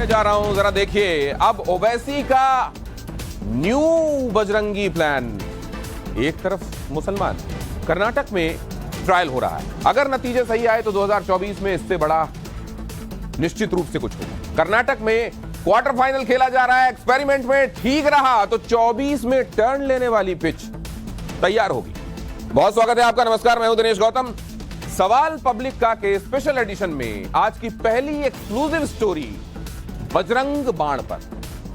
दिखाने जा रहा हूं, जरा देखिए। अब ओवैसी का न्यू बजरंगी प्लान। एक तरफ मुसलमान, कर्नाटक में ट्रायल हो रहा है। अगर नतीजे सही आए तो 2024 में इससे बड़ा निश्चित रूप से कुछ होगा। कर्नाटक में क्वार्टर फाइनल खेला जा रहा है। एक्सपेरिमेंट में ठीक रहा तो 24 में टर्न लेने वाली पिच तैयार होगी। बहुत स्वागत है आपका। नमस्कार, मैं हूं दिनेश गौतम। सवाल पब्लिक का के स्पेशल एडिशन में आज की पहली एक्सक्लूसिव स्टोरी बजरंग बाण पर।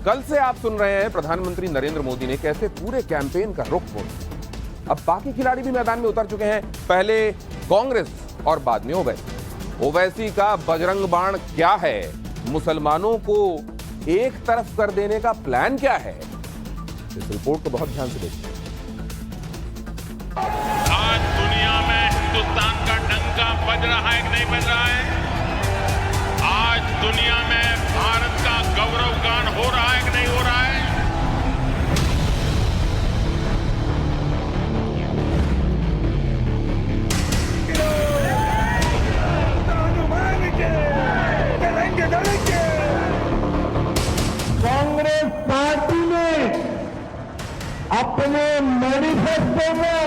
कल से आप सुन रहे हैं प्रधानमंत्री नरेंद्र मोदी ने कैसे पूरे कैंपेन का रुख मोड़ा। अब बाकी खिलाड़ी भी मैदान में उतर चुके हैं, पहले कांग्रेस और बाद में ओवैसी। ओवैसी का बजरंग बाण क्या है, मुसलमानों को एक तरफ कर देने का प्लान क्या है, इस रिपोर्ट को बहुत ध्यान से देखिए। आज दुनिया में हिंदुस्तान का डंका बज रहा है कि नहीं बज रहा है? आज दुनिया में भारत का गौरव गान हो रहा है कि नहीं हो रहा है? कांग्रेस पार्टी ने अपने मैनिफेस्टो में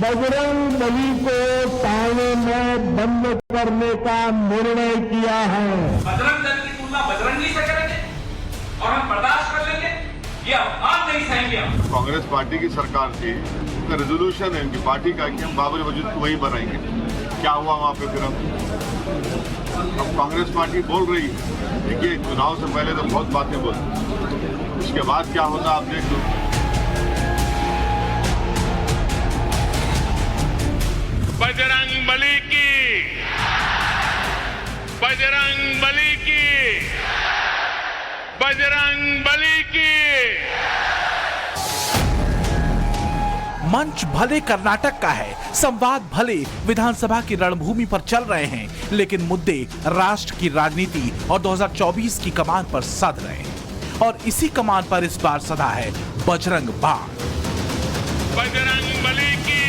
बजरंग बली को ताने में बंद करने का निर्णय किया है। बजरंग दल की तुलना बजरंगी से करेंगे और हम बर्दाश्त कर लेंगे, ये आप नहीं सहेंगे। हम कांग्रेस पार्टी की सरकार थी, उनका रेजोल्यूशन है उनकी पार्टी का कि हम बाबरी मस्जिद को वहीं बनाएंगे। क्या हुआ वहां पे फिर? अब कांग्रेस पार्टी बोल रही है, देखिए चुनाव से पहले तो बहुत बातें बोलती, उसके बाद क्या होता आप देख लो। बजरंग बली की, बजरंग बली की, बजरंग बली की। मंच भले कर्नाटक का है, संवाद भले विधानसभा की रणभूमि पर चल रहे हैं, लेकिन मुद्दे राष्ट्र की राजनीति और 2024 की कमान पर सध रहे हैं। और इसी कमान पर इस बार सधा है बजरंग बाण। बजरंग बली की,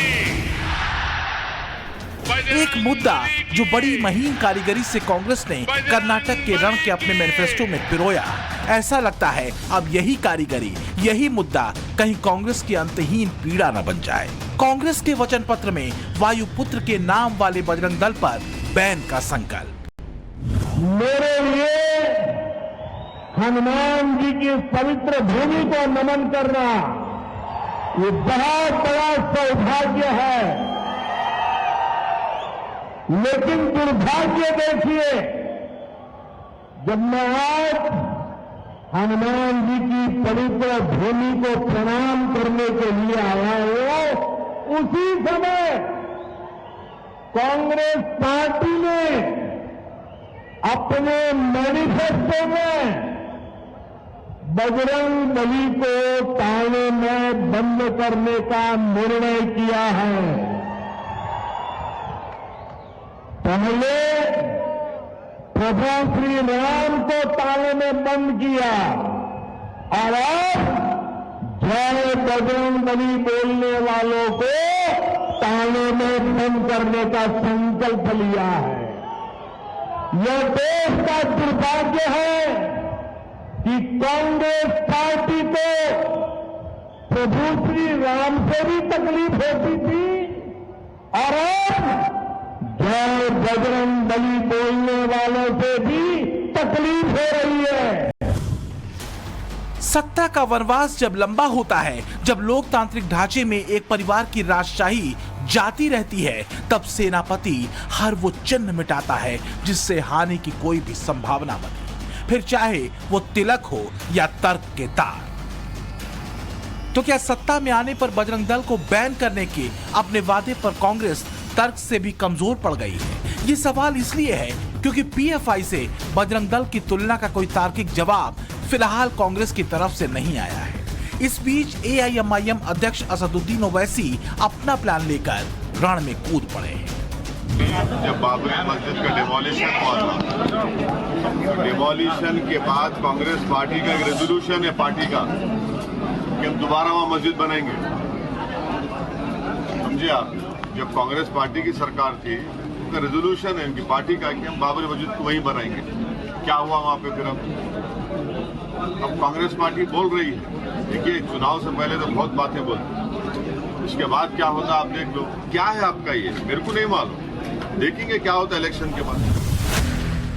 एक मुद्दा जो बड़ी महीन कारीगरी से कांग्रेस ने कर्नाटक के रण के अपने मैनिफेस्टो में पिरोया। ऐसा लगता है अब यही कारीगरी, यही मुद्दा कहीं कांग्रेस की अंतहीन पीड़ा न बन जाए। कांग्रेस के वचन पत्र में वायुपुत्र के नाम वाले बजरंग दल पर बैन का संकल्प। मेरे लिए हनुमान जी की पवित्र भूमि को नमन करना ये बहुत बड़ा सौभाग्य है। लेकिन दुर्भाग्य देखिए, जब मैं आज हनुमान जी की पवित्र भूमि को प्रणाम करने के लिए आया हूं, उसी समय कांग्रेस पार्टी ने अपने मैनिफेस्टो में बजरंग बली को ताने में बंद करने का निर्णय किया है। पहले प्रभु श्री राम को ताले में बंद किया और अब जय बजरंग बली बोलने वालों को ताले में बंद करने का संकल्प लिया है। यह देश का दुर्भाग्य है कि कांग्रेस पार्टी को प्रभु श्री राम से भी तकलीफ होती थी और अब जय बजरंग बली बोलने वालों से भी तकलीफ हो रही है। सत्ता का वनवास जब लंबा होता है, जब लोकतांत्रिक ढांचे में एक परिवार की राजशाही जाती रहती है, तब सेनापति हर वो चिन्ह मिटाता है जिससे हानि की कोई भी संभावना बने, फिर चाहे वो तिलक हो या तर्क के तार। तो क्या सत्ता में आने पर बजरंग दल को बैन करने के अपने वादे पर कांग्रेस तर्क से भी कमजोर पड़ गई है? ये सवाल इसलिए है क्योंकि पीएफआई से बजरंग दल की तुलना का कोई तार्किक जवाब फिलहाल कांग्रेस की तरफ से नहीं आया है। इस बीच एआईएमआईएम अध्यक्ष असदुद्दीन ओवैसी अपना प्लान लेकर रण में कूद पड़े हैं। जब बाबरी मस्जिद का डिमोलिशन हुआ था, डिमोलिशन के बाद कांग्रेस पार्टी का एक रेजोल्यूशन है पार्टी का कि हम दोबारा वहां मस्जिद बनाएंगे। समझिए आप, जब कांग्रेस पार्टी की सरकार थी, उनका रेजोल्यूशन है उनकी पार्टी का कि हम बाबरी मस्जिद को वहीं बनाएंगे। क्या हुआ वहां पे फिर अब कांग्रेस पार्टी बोल रही है, देखिए चुनाव से पहले तो बहुत बातें बोलती, इसके बाद क्या होता आप देख लो। क्या है आपका ये, मेरे को नहीं मालूम, देखेंगे क्या होता है इलेक्शन के बाद।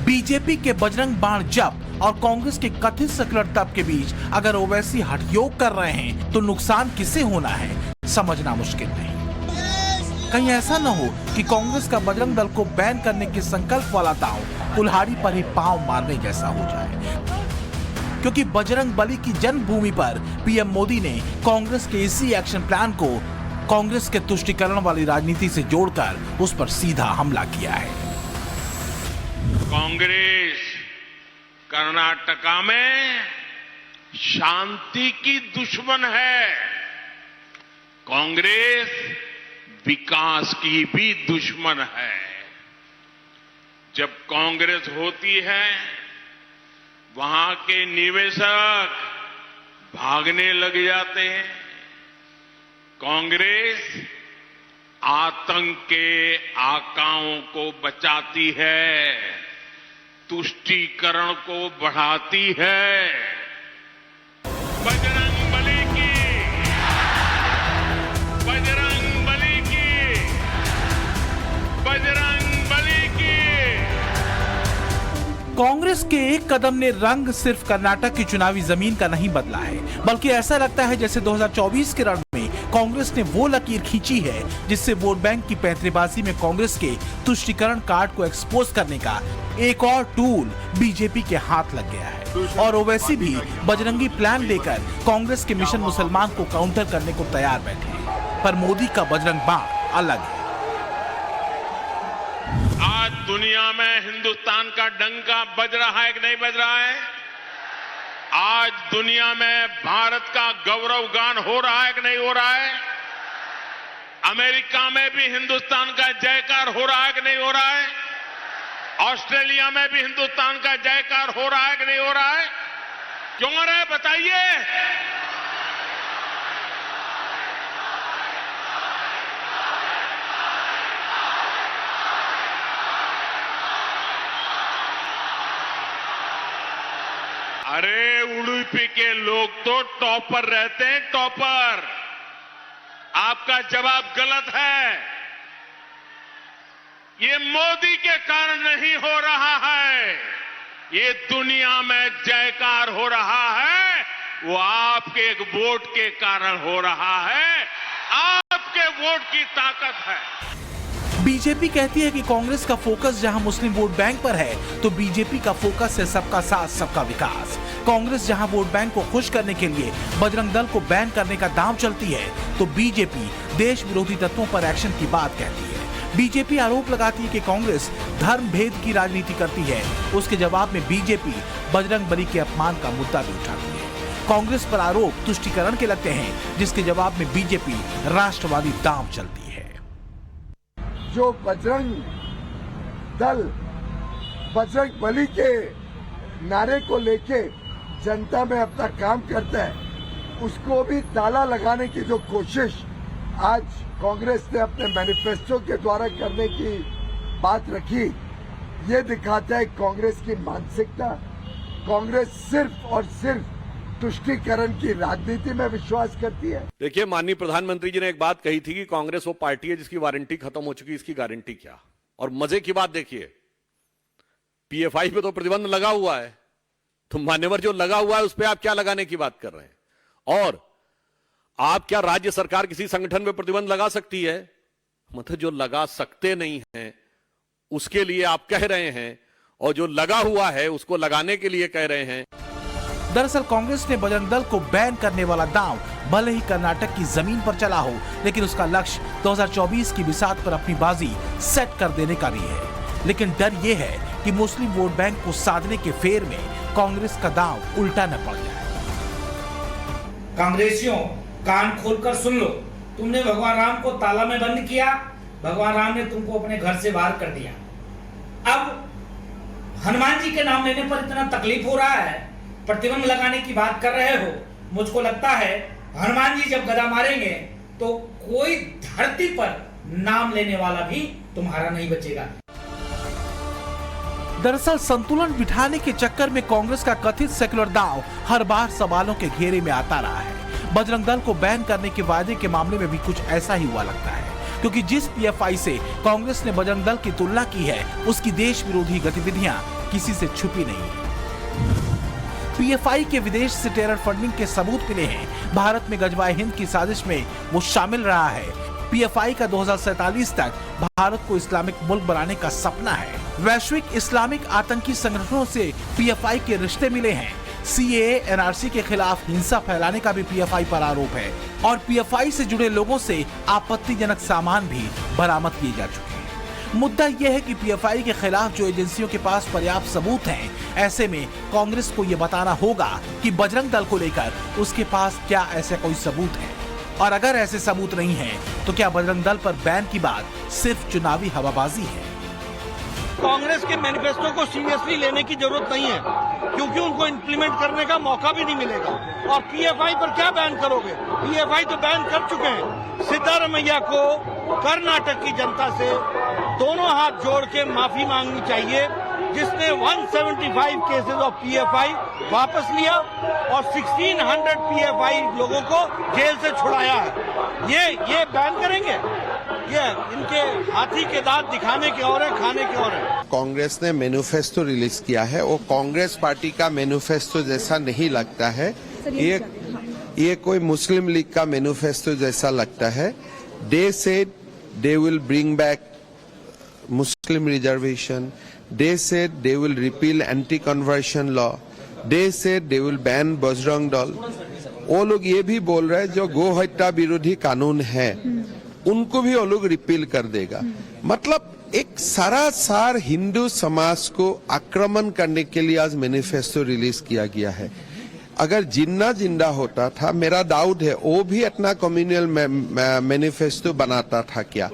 बीजेपी के बजरंग बाण जप और कांग्रेस के कथित सेक्युलर तब के बीच अगर ओवैसी हठयोग कर रहे हैं तो नुकसान किसे होना है समझना मुश्किल नहीं। कहीं ऐसा न हो कि कांग्रेस का बजरंग दल को बैन करने के संकल्प वाला दांव कुल्हाड़ी पर ही पांव मारने जैसा हो जाए, क्योंकि बजरंग बली की जन्मभूमि पर पीएम मोदी ने कांग्रेस के इसी एक्शन प्लान को कांग्रेस के तुष्टीकरण वाली राजनीति से जोड़कर उस पर सीधा हमला किया है। कांग्रेस कर्नाटका में शांति की दुश्मन है, कांग्रेस विकास की भी दुश्मन है। जब कांग्रेस होती है वहां के निवेशक भागने लग जाते हैं। कांग्रेस आतंक के आकाओं को बचाती है, तुष्टीकरण को बढ़ाती है। बजरंग बली की कांग्रेस के एक कदम ने रंग सिर्फ कर्नाटक की चुनावी जमीन का नहीं बदला है, बल्कि ऐसा लगता है जैसे 2024 के रण में कांग्रेस ने वो लकीर खींची है जिससे वोट बैंक की पैंतरेबाजी में कांग्रेस के तुष्टीकरण कार्ड को एक्सपोज करने का एक और टूल बीजेपी के हाथ लग गया है। और ओवैसी भी बजरंगी प्लान लेकर कांग्रेस के मिशन मुसलमान को काउंटर करने को तैयार बैठे हैं, पर मोदी का बजरंग बाण अलग है। आज दुनिया में हिंदुस्तान का डंका बज रहा है कि नहीं बज रहा है? आज दुनिया में भारत का गौरव गान हो रहा है कि नहीं हो रहा है? अमेरिका में भी हिंदुस्तान का जयकार हो रहा है कि नहीं हो रहा है? ऑस्ट्रेलिया में भी हिंदुस्तान का जयकार हो रहा है कि नहीं हो रहा है? क्यों हो रहा है बताइए? अरे उडुपी के लोग तो टॉपर रहते हैं, टॉपर। आपका जवाब गलत है। ये मोदी के कारण नहीं हो रहा है, ये दुनिया में जयकार हो रहा है वो आपके एक वोट के कारण हो रहा है, आपके वोट की ताकत है। बीजेपी कहती है कि कांग्रेस का फोकस जहां मुस्लिम वोट बैंक पर है तो बीजेपी का फोकस है सबका साथ सबका विकास। कांग्रेस जहां वोट बैंक को खुश करने के लिए बजरंग दल को बैन करने का दांव चलती है तो बीजेपी देश विरोधी तत्वों पर एक्शन की बात कहती है। बीजेपी आरोप लगाती है कि कांग्रेस धर्म भेद की राजनीति करती है, उसके जवाब में बीजेपी बजरंग बली के अपमान का मुद्दा भी उठाती है। कांग्रेस पर आरोप तुष्टीकरण के लगते हैं, जिसके जवाब में बीजेपी राष्ट्रवादी दांव चलती है। जो बजरंग दल बजरंग बली के नारे को लेके जनता में अपना काम करता है, उसको भी ताला लगाने की जो कोशिश आज कांग्रेस ने अपने मैनिफेस्टो के द्वारा करने की बात रखी, ये दिखाता है कांग्रेस की मानसिकता। कांग्रेस सिर्फ और सिर्फ तुष्टीकरण की राजनीति में विश्वास करती है। देखिए, माननीय प्रधानमंत्री जी ने एक बात कही थी कि कांग्रेस वो पार्टी है जिसकी वारंटी खत्म हो चुकी, इसकी गारंटी क्या। और मजे की बात देखिए, पीएफआई पे तो प्रतिबंध लगा हुआ है, तो मान्यवर जो लगा हुआ है उस पर आप क्या लगाने की बात कर रहे हैं? और आप क्या राज्य सरकार किसी संगठन पे प्रतिबंध लगा सकती है? मतलब जो लगा सकते नहीं है उसके लिए आप कह रहे हैं, और जो लगा हुआ है उसको लगाने के लिए कह रहे हैं। दरअसल कांग्रेस ने बजरंग दल को बैन करने वाला दांव भले ही कर्नाटक की जमीन पर चला हो, लेकिन उसका लक्ष्य 2024 की बिसात पर अपनी बाजी सेट कर देने का भी है। लेकिन डर यह है कि मुस्लिम वोट बैंक को साधने के फेर में कांग्रेस का दांव उल्टा न पड़ जाए। कांग्रेसियों, कान खोलकर सुन लो, तुमने भगवान राम को ताला में बंद किया, भगवान राम ने तुमको अपने घर से बाहर कर दिया। अब हनुमान जी के नाम लेने पर इतना तकलीफ हो रहा है, प्रतिबंध लगाने की बात कर रहे हो। मुझको लगता है हनुमान जी जब गदा मारेंगे तो कोई धरती पर नाम लेने वाला भी तुम्हारा नहीं बचेगा। दरअसल संतुलन बिठाने के चक्कर में कांग्रेस का कथित सेक्युलर दांव हर बार सवालों के घेरे में आता रहा है। बजरंग दल को बैन करने के वादे के मामले में भी कुछ ऐसा ही हुआ लगता है, क्योंकि जिस पीएफआई से कांग्रेस ने बजरंग दल की तुलना की है, उसकी देश विरोधी गतिविधियां किसी से छुपी नहीं है। पीएफआई के विदेश से टेरर फंडिंग के सबूत मिले हैं। भारत में गजवाए हिंद की साजिश में वो शामिल रहा है। पीएफआई का 2047 तक भारत को इस्लामिक मुल्क बनाने का सपना है। वैश्विक इस्लामिक आतंकी संगठनों से पीएफआई के रिश्ते मिले हैं। सीएए, एनआरसी के खिलाफ हिंसा फैलाने का भी पीएफआई पर आरोप है और पीएफआई से जुड़े लोगों से आपत्तिजनक सामान भी बरामद किए जा चुके हैं। मुद्दा यह है कि पीएफआई के खिलाफ जो एजेंसियों के पास पर्याप्त सबूत हैं, ऐसे में कांग्रेस को यह बताना होगा कि बजरंग दल को लेकर उसके पास क्या ऐसा कोई सबूत है, और अगर ऐसे सबूत नहीं है तो क्या बजरंग दल पर बैन की बात सिर्फ चुनावी हवाबाजी है। कांग्रेस के मैनिफेस्टो को सीरियसली लेने की जरूरत नहीं है, क्योंकि उनको इम्प्लीमेंट करने का मौका भी नहीं मिलेगा। और पीएफआई पर क्या बैन करोगे? पीएफआई तो बैन कर चुके हैं। सिद्धारमैया को कर्नाटक की जनता से दोनों हाथ जोड़ के माफी मांगनी चाहिए, जिसने 175 केसेस ऑफ पीएफआई वापस लिया और 1600 पीएफआई लोगों को जेल से छुड़ाया है। ये बैन करेंगे? ये इनके हाथी के दांत दिखाने के और है, खाने के और है। कांग्रेस ने मैनिफेस्टो रिलीज किया है, वो कांग्रेस पार्टी का मैनिफेस्टो जैसा नहीं लगता है। ये कोई मुस्लिम लीग का मैनिफेस्टो जैसा लगता है। They said they will bring back Muslim reservation. They said they will repeal anti-conversion law. They said they will ban Bajrang Dal. वो लोग ये भी बोल रहे हैं जो गो हत्या विरोधी कानून है उनको भी वो लोग रिपील कर देगा। मतलब एक सरासर हिंदू समाज को आक्रमण करने के लिए आज मैनिफेस्टो रिलीज किया गया है। अगर जिन्ना जिंदा होता था, मेरा डाउट है वो भी अपना कम्युनल मैनिफेस्टो बनाता था क्या।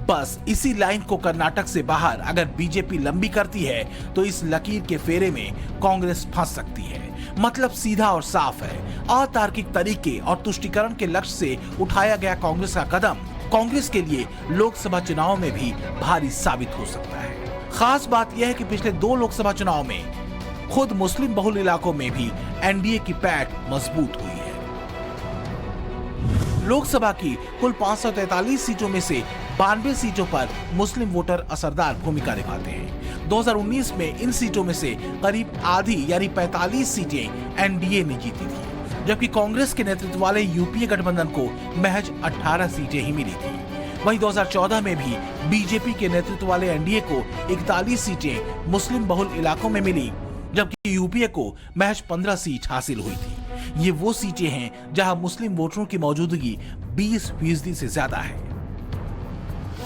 बस इसी लाइन को कर्नाटक से बाहर अगर बीजेपी लंबी करती है तो इस लकीर के फेरे में कांग्रेस फंस सकती है। मतलब सीधा और साफ है, अतार्किक तरीके और तुष्टीकरण के लक्ष्य से उठाया गया कांग्रेस का कदम कांग्रेस के लिए लोकसभा चुनाव में भी भारी साबित हो सकता है। खास बात यह है कि पिछले 2 लोकसभा चुनाव में खुद मुस्लिम बहुल इलाकों में भी एनडीए की पैठ मजबूत हुई है। लोकसभा की कुल 543 सीटों में से 92 सीटों पर मुस्लिम वोटर असरदार भूमिका निभाते हैं। 2019 में इन सीटों में से करीब आधी यानी 45 सीटें एनडीए ने जीती थी, जबकि कांग्रेस के नेतृत्व वाले यूपीए गठबंधन को महज 18 सीटें ही मिली थी। वहीं 2014 में भी बीजेपी के नेतृत्व वाले एनडीए को 41 सीटें मुस्लिम बहुल इलाकों में मिली, जबकि यूपीए को महज 15 सीट हासिल हुई थी। ये वो सीटें हैं जहां मुस्लिम वोटरों की मौजूदगी 20% से ज्यादा है।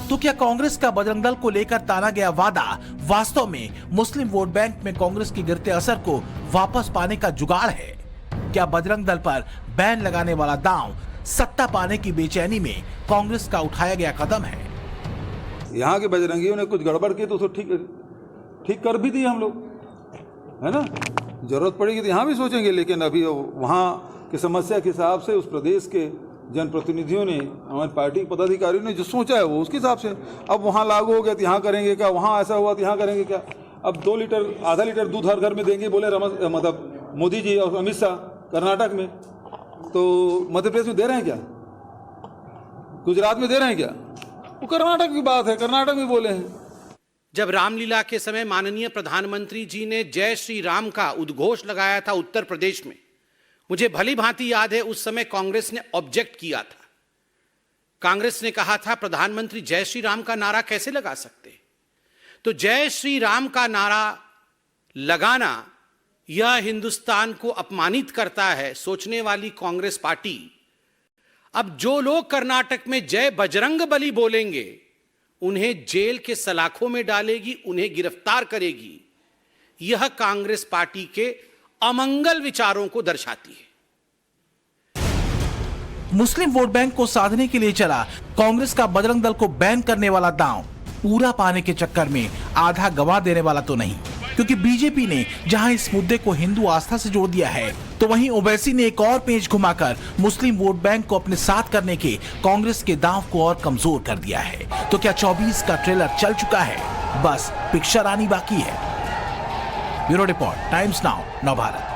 तो क्या कांग्रेस का बजरंग दल को लेकर ताना गया वादा वास्तव में मुस्लिम वोट बैंक में कांग्रेस के गिरते असर को वापस पाने का जुगाड़ है? क्या बजरंग दल पर बैन लगाने वाला दांव सत्ता पाने की बेचैनी में कांग्रेस का उठाया गया कदम है? यहाँ के बजरंगियों ने कुछ गड़बड़ की तो ठीक कर भी दी हम लोग, है ना। जरूरत पड़ेगी तो यहाँ भी सोचेंगे, लेकिन अभी वहाँ की समस्या के हिसाब से उस प्रदेश के जनप्रतिनिधियों ने, हमारी पार्टी के पदाधिकारियों ने जो सोचा है वो उसके हिसाब से अब वहाँ लागू हो गया तो यहाँ करेंगे क्या, वहाँ ऐसा हुआ तो यहाँ करेंगे क्या। अब 2 लीटर आधा लीटर दूध हर घर में देंगे बोले मतलब मोदी जी और अमित शाह कर्नाटक में, तो मध्य प्रदेश में दे रहे हैं क्या, गुजरात में दे रहे हैं क्या? वो कर्नाटक की बात है, कर्नाटक में बोले हैं। जब रामलीला के समय माननीय प्रधानमंत्री जी ने जय श्री राम का उद्घोष लगाया था उत्तर प्रदेश में, मुझे भली भांति याद है उस समय कांग्रेस ने ऑब्जेक्ट किया था। कांग्रेस ने कहा था प्रधानमंत्री जय श्री राम का नारा कैसे लगा सकते। तो जय श्री राम का नारा लगाना यह हिंदुस्तान को अपमानित करता है, सोचने वाली कांग्रेस पार्टी अब जो लोग कर्नाटक में जय बजरंग बली बोलेंगे उन्हें जेल के सलाखों में डालेगी, उन्हें गिरफ्तार करेगी। यह कांग्रेस पार्टी के अमंगल विचारों को दर्शाती है। मुस्लिम वोट बैंक को साधने के लिए चला कांग्रेस का बजरंग दल को बैन करने वाला दांव पूरा पाने के चक्कर में आधा गवा देने वाला तो नहीं। क्योंकि बीजेपी ने जहां इस मुद्दे को हिंदू आस्था से जोड़ दिया है, तो वहीं ओवैसी ने एक और पेंच घुमाकर मुस्लिम वोट बैंक को अपने साथ करने के कांग्रेस के दांव को और कमजोर कर दिया है। तो क्या 24 का ट्रेलर चल चुका है, बस पिक्चर आनी बाकी है। Bureau report, times now, Navbharat.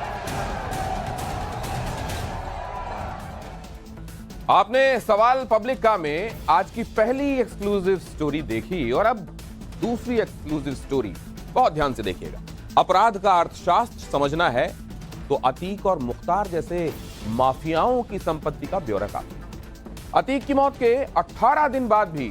आपने सवाल पब्लिक का में आज की पहली एक्सक्लूसिव स्टोरी देखी और अब दूसरी एक्सक्लूसिव स्टोरी बहुत ध्यान से देखिएगा। अपराध का अर्थशास्त्र समझना है तो अतीक और मुख्तार जैसे माफियाओं की संपत्ति का ब्यौरा काफी। अतीक की मौत के 18 दिन बाद भी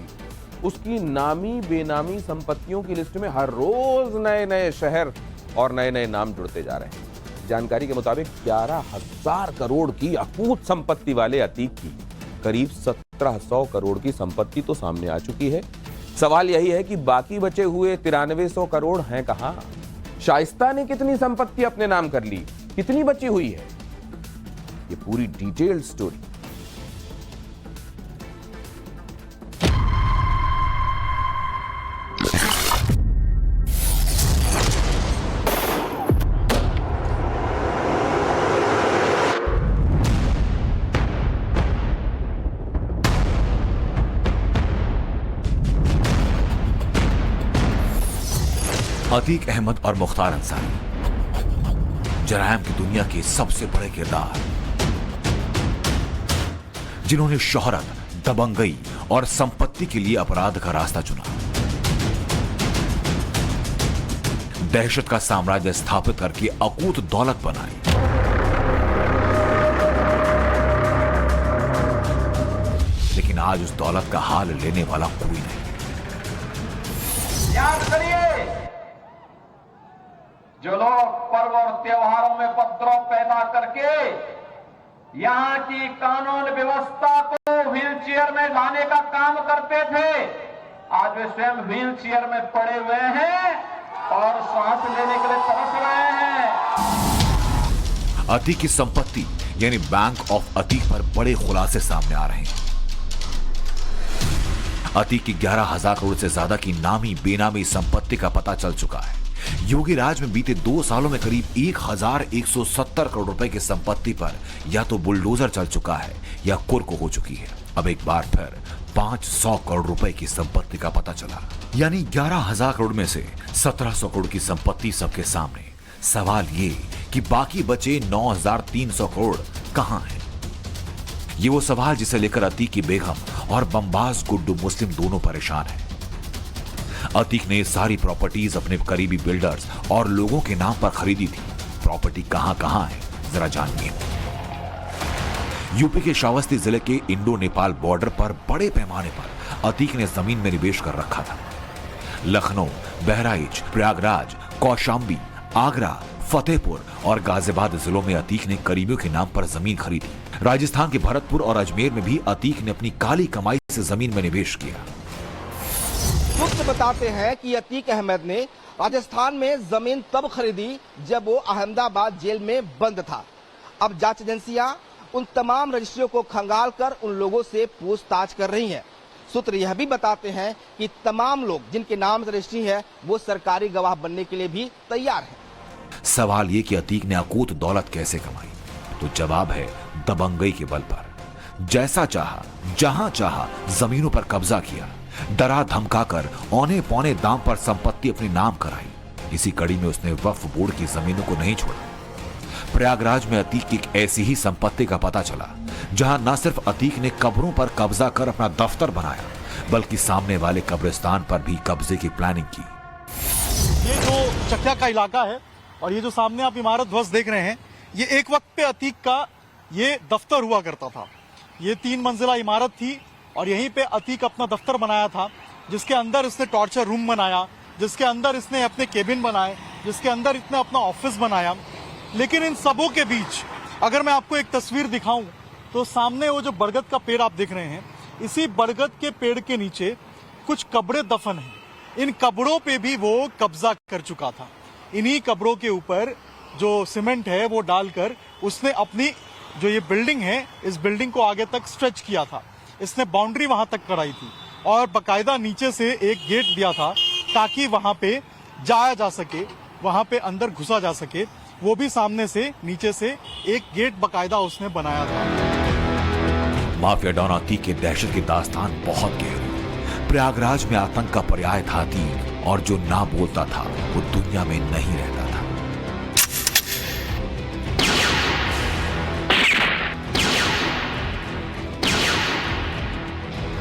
उसकी नामी बेनामी संपत्तियों की लिस्ट में हर रोज नए नए शहर और नए नए नाम जुड़ते जा रहे हैं। जानकारी के मुताबिक 11,000 करोड़ की अकूत संपत्ति वाले अतीक की करीब 1700 करोड़ की संपत्ति तो सामने आ चुकी है। सवाल यही है कि बाकी बचे हुए 9300 करोड़ हैं कहां? शाइस्ता ने कितनी संपत्ति अपने नाम कर ली, कितनी बची हुई है? ये पूरी डिटेल्ड स्टोरी। अतीक अहमद और मुख्तार अंसारी जराइम की दुनिया के सबसे बड़े किरदार, जिन्होंने शोहरत, दबंगई और संपत्ति के लिए अपराध का रास्ता चुना। दहशत का साम्राज्य स्थापित करके अकूत दौलत बनाई। लेकिन आज उस दौलत का हाल लेने वाला कोई नहीं। याद करिए, जो लोग पर्व और त्योहारों में उपद्रव पैदा करके यहाँ की कानून व्यवस्था को व्हीलचेयर में लाने का काम करते थे, आज वे स्वयं व्हीलचेयर में पड़े हुए हैं और सांस लेने के लिए तरस रहे हैं। अतीक की संपत्ति यानी बैंक ऑफ अतीक पर बड़े खुलासे सामने आ रहे हैं। अतीक की 11,000 करोड़ से ज्यादा की नामी बेनामी संपत्ति का पता चल चुका है। योगी राज में बीते 2 सालों में करीब 1,170 करोड़ रुपए की संपत्ति पर या तो बुलडोजर चल चुका है या कुर्क हो चुकी है। अब एक बार फिर 500 करोड़ रुपए की संपत्ति का पता चला, यानी 11,000 करोड़ में से 1,700 करोड़ की संपत्ति सबके सामने। सवाल ये कि बाकी बचे 9,300 करोड़ कहां हैं? ये वो सवाल जिसे लेकर अतीक की बेगम और बमबाज गुड्डू मुस्लिम दोनों परेशान हैं। अतीक ने सारी प्रॉपर्टीज अपने करीबी बिल्डर्स और लोगों के नाम पर खरीदी थी। प्रॉपर्टी कहां कहां है, जरा जानिए। यूपी के श्रावस्ती जिले के इंडो नेपाल बॉर्डर पर बड़े पैमाने पर अतीक ने जमीन में निवेश कर रखा था। लखनऊ, बहराइच, प्रयागराज, कौशाम्बी, आगरा, फतेहपुर और गाजियाबाद जिलों में अतीक ने करीबियों के नाम पर जमीन खरीदी। राजस्थान के भरतपुर और अजमेर में भी अतीक ने अपनी काली कमाई से जमीन में निवेश किया। सूत्र बताते हैं कि अतीक अहमद ने राजस्थान में जमीन तब खरीदी जब वो अहमदाबाद जेल में बंद था। अब जांच एजेंसियां उन तमाम रजिस्ट्रियों को खंगाल कर उन लोगों से पूछताछ कर रही हैं। सूत्र यह भी बताते हैं कि तमाम लोग जिनके नाम रजिस्ट्री है वो सरकारी गवाह बनने के लिए भी तैयार हैं। सवाल ये कि अतीक ने अकूत दौलत कैसे कमाई? तो जवाब है दबंगई के बल पर। जैसा चाहा, जहां चाहा जमीनों पर कब्जा किया, डरा धमकाकर औने पौने दाम पर संपत्ति अपने नाम कराई। इसी कड़ी में उसने वक्फ बोर्ड की जमीनों को नहीं छोड़ा। प्रयागराज में अतीक की एक ऐसी ही संपत्ति का पता चला जहां न सिर्फ अतीक ने कब्रों पर कब्जा कर अपना दफ्तर बनाया, बल्कि सामने वाले कब्रिस्तान पर भी कब्जे की प्लानिंग की। ये जो चकिया का इलाका है और ये जो सामने आप इमारत ध्वस्त देख रहे हैं, ये एक वक्त पे अतीक का ये दफ्तर हुआ करता था। ये 3 मंजिला इमारत थी और यहीं पे अतीक अपना दफ्तर बनाया था, जिसके अंदर इसने टॉर्चर रूम बनाया, जिसके अंदर इसने अपने केबिन बनाए, जिसके अंदर इसने अपना ऑफिस बनाया। लेकिन इन सबों के बीच अगर मैं आपको एक तस्वीर दिखाऊं तो सामने वो जो बरगद का पेड़ आप देख रहे हैं, इसी बरगद के पेड़ के नीचे कुछ कब्रें दफन हैं। इन कब्रों पे भी वो कब्जा कर चुका था। इन्हीं कब्रों के ऊपर जो सीमेंट है वो डालकर उसने अपनी जो ये बिल्डिंग है, इस बिल्डिंग को आगे तक स्ट्रेच किया था। इसने बाउंड्री वहां तक कराई थी और बकायदा नीचे से एक गेट दिया था ताकि वहां पे जाया जा सके वहां पे अंदर घुसा जा सके, वो भी सामने से नीचे से एक गेट बकायदा उसने बनाया था। माफिया डॉन अतीक के दहशत की दास्तान बहुत गहरी। प्रयागराज में आतंक का पर्याय था अतीक, और जो ना बोलता था वो दुनिया में नहीं रहता था।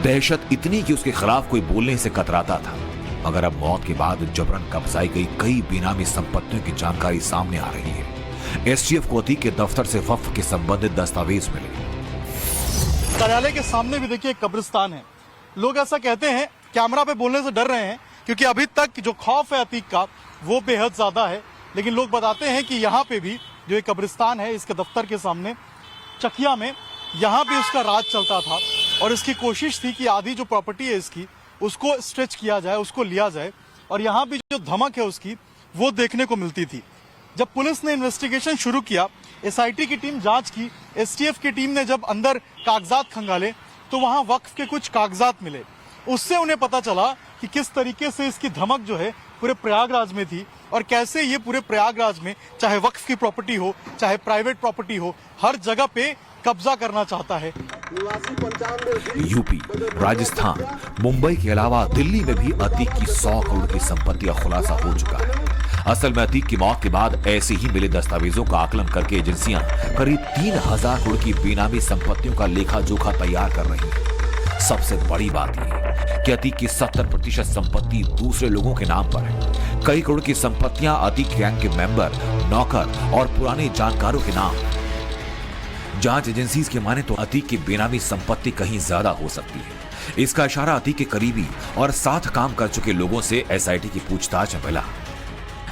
दहशत इतनी कि उसके खिलाफ कोई बोलने से कतराता था। मगर अब मौत के बाद जबरन कब्जाई गई कई बेनामी संपत्तियों की जानकारी सामने आ रही है। एसटीएफ को अतीक के दफ्तर से वक्फ के संबंधित दस्तावेज मिले। कार्यालय के सामने भी देखिए कब्रिस्तान है। लोग ऐसा कहते हैं, कैमरा पे बोलने से डर रहे हैं क्योंकि अभी तक जो खौफ है अतीक का वो बेहद ज्यादा है। लेकिन लोग बताते हैं कि यहाँ पे भी जो एक कब्रिस्तान है इसके दफ्तर के सामने चकिया में, यहाँ भी उसका राज चलता था और इसकी कोशिश थी कि आधी जो प्रॉपर्टी है इसकी उसको स्ट्रेच किया जाए, उसको लिया जाए। और यहाँ भी जो धमक है उसकी वो देखने को मिलती थी। जब पुलिस ने इन्वेस्टिगेशन शुरू किया, एसआईटी की टीम जांच की, एसटीएफ की टीम ने जब अंदर कागजात खंगाले तो वहां वक्फ के कुछ कागजात मिले। उससे उन्हें पता चला कि किस तरीके से इसकी धमक जो है पूरे प्रयागराज में थी और कैसे ये पूरे प्रयागराज में चाहे वक्फ की प्रॉपर्टी हो चाहे प्राइवेट प्रॉपर्टी हो, हर जगह पे कब्जा करना चाहता है। यूपी, राजस्थान, मुंबई के अलावा दिल्ली में भी अतीक की 100 करोड़ की संपत्ति का खुलासा हो चुका है। असल में अतीक की मौत के बाद ऐसे ही मिले दस्तावेजों का आकलन करके एजेंसियां करीब 3000 करोड़ की बेनामी संपत्तियों का लेखा जोखा तैयार कर रही हैं। सबसे बड़ी बात यह कि अतीक की 70% संपत्ति दूसरे लोगों के नाम पर है। कई करोड़ की संपत्तियां अतीक गैंग के मेंबर, नौकर और पुराने जानकारों के नाम। जांच एजेंसीज के माने तो अतीक की बेनामी संपत्ति कहीं ज्यादा हो सकती है। इसका इशारा अतीक के करीबी और साथ काम कर चुके लोगों से एसआईटी की पूछताछ में मिला।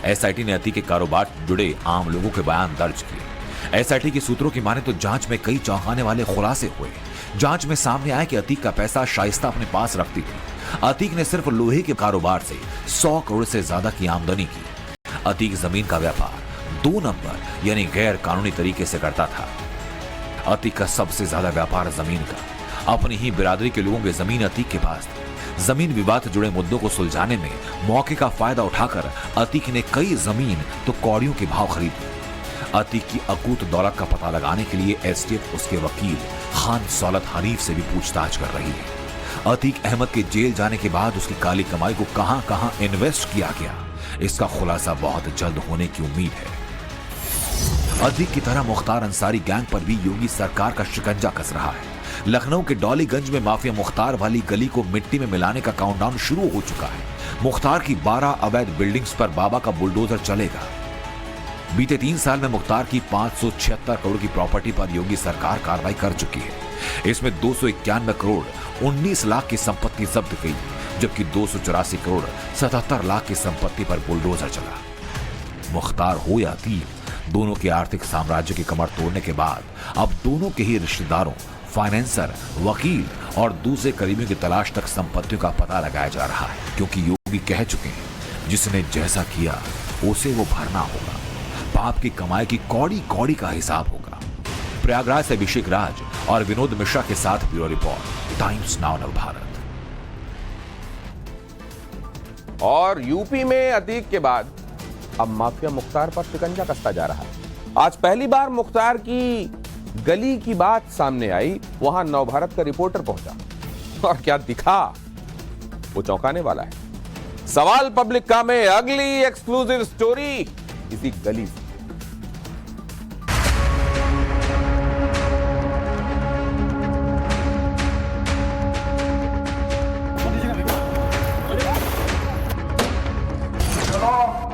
एसआईटी ने अतीक के कारोबार से जुड़े आम लोगों के बयान दर्ज किए। एसआईटी के सूत्रों की माने तो जांच में कई चौंकाने वाले खुलासे हुए। जांच में सामने आया कि अतीक का पैसा शाइस्ता अपने पास रखती थी। अतीक ने सिर्फ लोहे के कारोबार से 100 करोड़ से ज्यादा की आमदनी की। अतीक जमीन का व्यापार 2 नंबर यानी गैर कानूनी तरीके से करता था। अतीक का सबसे ज्यादा व्यापार जमीन का। अपनी ही बिरादरी के लोगों की जमीन अतीक के पास थी। जमीन विवाद से जुड़े मुद्दों को सुलझाने में मौके का फायदा उठाकर अतीक ने कई जमीन तो कौड़ियों के भाव खरीदी। अतीक की अकूत दौलत का पता लगाने के लिए एसटीएफ उसके वकील खान सौलत हनीफ से भी पूछताछ कर रही है। अतीक अहमद के जेल जाने के बाद उसकी काली कमाई को कहां कहां इन्वेस्ट किया गया, इसका खुलासा बहुत जल्द होने की उम्मीद है। अतीक की तरह मुख्तार अंसारी गैंग पर भी योगी सरकार का शिकंजा कस रहा है। लखनऊ के डॉलीगंज में माफिया मुख्तार वाली गली को मिट्टी में मिलाने का काउंटडाउन शुरू हो चुका है। मुख्तार की 12 अवैध बिल्डिंग्स पर बाबा का बुलडोजर चलेगा। बीते 3 साल में मुख्तार की 576 करोड़ की प्रॉपर्टी पर योगी सरकार कार्रवाई कर चुकी है। इसमें 291 करोड़ 19 लाख की संपत्ति जब्त की, जबकि 284 करोड़ 77 लाख की संपत्ति पर बुलडोजर चला। मुख्तार हो या अतीक, दोनों के आर्थिक साम्राज्य की कमर तोड़ने के बाद अब दोनों के ही रिश्तेदारों, फाइनेंसर, वकील और दूसरे करीबियों की तलाश तक संपत्तियों का पता लगाया जा रहा है, क्योंकि योगी कह चुके हैं जिसने जैसा किया उसे वो भरना होगा। पाप की कमाई की कौड़ी कौड़ी का हिसाब होगा। प्रयागराज से अभिषेक राज और विनोद मिश्रा के साथ bureau report, times now Navbharat. और यूपी में अतीक के बाद अब माफिया मुख्तार पर शिकंजा कसता जा रहा है। आज पहली बार मुख्तार की गली की बात सामने आई। वहां नवभारत का रिपोर्टर पहुंचा और क्या दिखा वो चौंकाने वाला है। सवाल पब्लिक का में अगली एक्सक्लूसिव स्टोरी इसी गली से।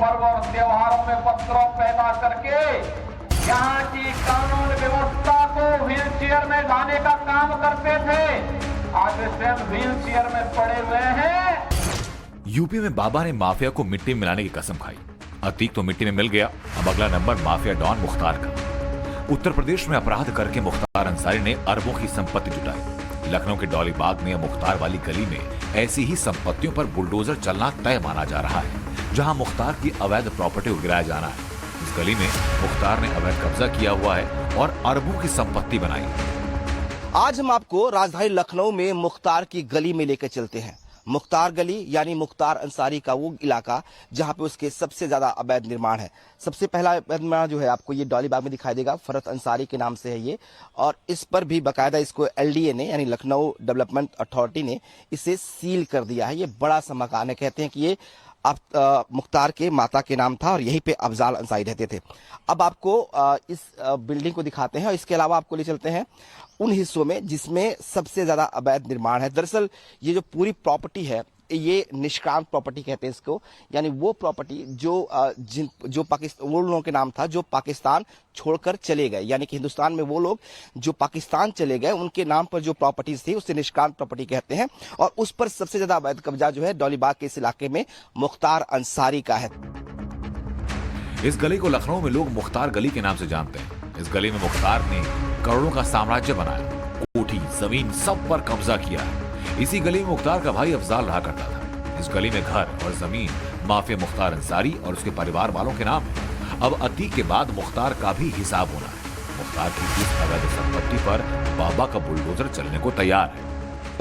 पर्व और त्योहारों में उपद्रव पैदा करके यहाँ की कानून व्यवस्था को व्हील चेयर में लाने का काम करते थे, आज वे स्वयं व्हील चेयर में पड़े हुए हैं। यूपी में बाबा ने माफिया को मिट्टी में मिलाने की कसम खाई। अतीक तो मिट्टी में मिल गया, अब अगला नंबर माफिया डॉन मुख्तार का। उत्तर प्रदेश में अपराध करके मुख्तार अंसारी ने अरबों की संपत्ति जुटाई। लखनऊ के डॉली बाग में मुख्तार वाली गली में ऐसी ही संपत्तियों पर बुलडोजर चलना तय माना जा रहा है, जहां मुख्तार की अवैध प्रॉपर्टी को गिराया जाना है। इस गली में मुख्तार ने अवैध कब्जा किया हुआ है और अरबों की संपत्ति बनाई। आज हम आपको राजधानी लखनऊ में मुख्तार की गली में लेकर चलते हैं। मुख्तार गली यानी मुख्तार अंसारी का वो इलाका जहां पे उसके सबसे ज्यादा अवैध निर्माण है। सबसे पहला अवैध निर्माण जो है आपको ये डॉलीबाग में दिखाई देगा, फरत अंसारी के नाम से है ये, और इस पर भी बाकायदा इसको LDA ने यानी लखनऊ डेवलपमेंट अथॉरिटी ने इसे सील कर दिया है। ये बड़ा सा मकान है, कहते हैं कि ये मुख्तार के माता के नाम था और यहीं पे अफजाल अंसारी रहते थे। अब आपको इस बिल्डिंग को दिखाते हैं और इसके अलावा आपको ले चलते हैं उन हिस्सों में जिसमें सबसे ज्यादा अवैध निर्माण है। दरअसल ये जो पूरी प्रॉपर्टी है ये निष्क्रांत प्रॉपर्टी कहते हैं इसको, यानी वो प्रॉपर्टी जो पाकिस्तान वो लोगों के नाम था जो पाकिस्तान छोड़कर चले गए, यानी कि हिंदुस्तान में वो लोग जो पाकिस्तान चले गए उनके नाम पर जो प्रॉपर्टीज थी उसे निष्क्रांत प्रॉपर्टी कहते हैं। और उस पर सबसे ज्यादा अवैध कब्जा जो है डॉलीबाग के इस इलाके में मुख्तार अंसारी का है। इस गली को लखनऊ में लोग मुख्तार गली के नाम से जानते हैं। इस गली में मुख्तार ने करोड़ों का साम्राज्य बनाया, कोठी जमीन सब पर कब्जा किया है। इसी गली में मुख्तार का भाई अफजाल रहा करता था। इस गली में घर और जमीन माफिया मुख्तार अंसारी और उसके परिवार वालों के नाम है। अब अतीक के बाद मुख्तार का भी हिसाब होना है। मुख्तार की इस अवैध संपत्ति पर बाबा का बुलडोजर चलने को तैयार है।